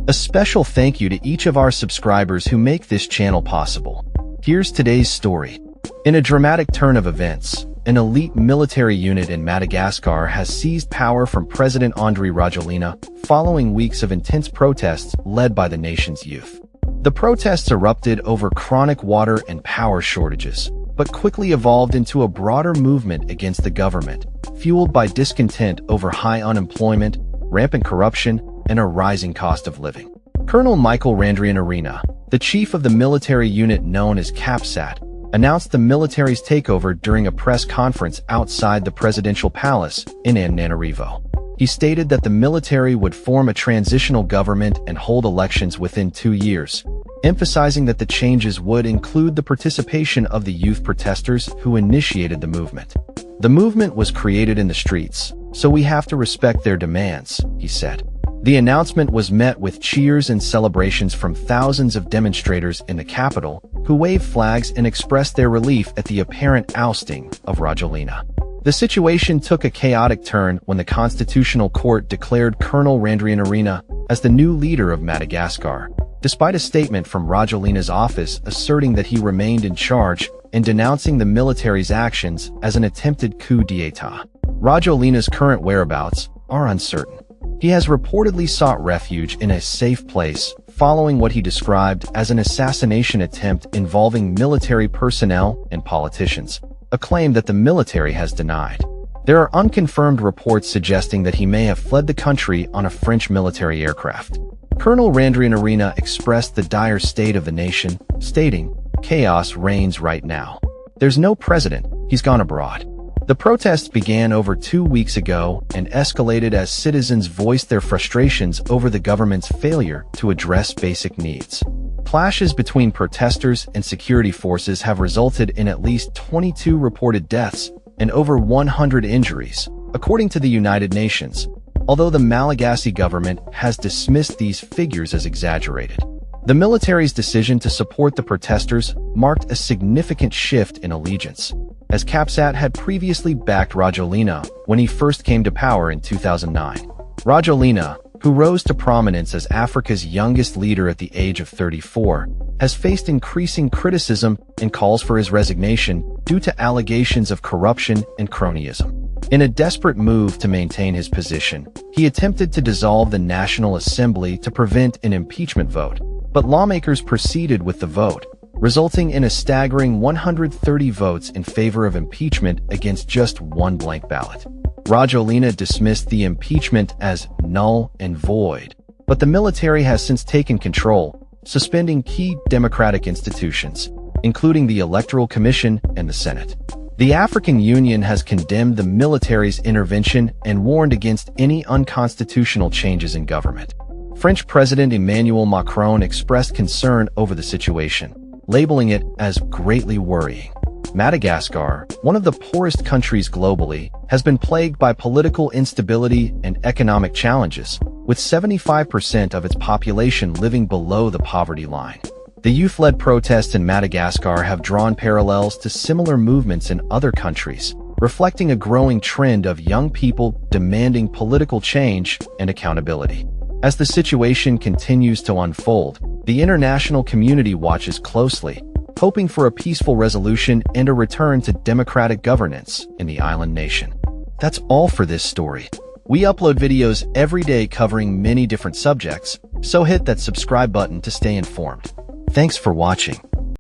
A special thank you to each of our subscribers who make this channel possible. Here's today's story. In a dramatic turn of events, an elite military unit in Madagascar has seized power from President Andry Rajoelina following weeks of intense protests led by the nation's youth. The protests erupted over chronic water and power shortages, but quickly evolved into a broader movement against the government, fueled by discontent over high unemployment, rampant corruption, and a rising cost of living. Colonel Andry Rajoelina, the chief of the military unit known as CAPSAT, announced the military's takeover during a press conference outside the presidential palace in Antananarivo. He stated that the military would form a transitional government and hold elections within 2 years, emphasizing that the changes would include the participation of the youth protesters who initiated the movement. The movement was created in the streets, so we have to respect their demands, he said. The announcement was met with cheers and celebrations from thousands of demonstrators in the capital, who waved flags and expressed their relief at the apparent ousting of Rajoelina. The situation took a chaotic turn when the Constitutional Court declared Colonel Andry Rajoelina as the new leader of Madagascar, despite a statement from Rajoelina's office asserting that he remained in charge and denouncing the military's actions as an attempted coup d'état. Rajoelina's current whereabouts are uncertain. He has reportedly sought refuge in a safe place following what he described as an assassination attempt involving military personnel and politicians, a claim that the military has denied. There are unconfirmed reports suggesting that he may have fled the country on a French military aircraft. Colonel Andry Rajoelina expressed the dire state of the nation, stating, "Chaos reigns right now. There's no president, he's gone abroad." The protests began over 2 weeks ago and escalated as citizens voiced their frustrations over the government's failure to address basic needs. Clashes between protesters and security forces have resulted in at least 22 reported deaths and over 100 injuries, according to the United Nations, although the Malagasy government has dismissed these figures as exaggerated. The military's decision to support the protesters marked a significant shift in allegiance, as CAPSAT had previously backed Rajoelina when he first came to power in 2009. Rajoelina, who rose to prominence as Africa's youngest leader at the age of 34, has faced increasing criticism and calls for his resignation due to allegations of corruption and cronyism. In a desperate move to maintain his position, he attempted to dissolve the National Assembly to prevent an impeachment vote, but lawmakers proceeded with the vote, resulting in a staggering 130 votes in favor of impeachment against just one blank ballot. Rajoelina dismissed the impeachment as null and void, but the military has since taken control, suspending key democratic institutions, including the Electoral Commission and the Senate. The African Union has condemned the military's intervention and warned against any unconstitutional changes in government. French President Emmanuel Macron expressed concern over the situation, labeling it as greatly worrying. Madagascar, one of the poorest countries globally, has been plagued by political instability and economic challenges, with 75% of its population living below the poverty line. The youth-led protests in Madagascar have drawn parallels to similar movements in other countries, reflecting a growing trend of young people demanding political change and accountability. As the situation continues to unfold, the international community watches closely, hoping for a peaceful resolution and a return to democratic governance in the island nation. That's all for this story. We upload videos every day covering many different subjects, so hit that subscribe button to stay informed. Thanks for watching.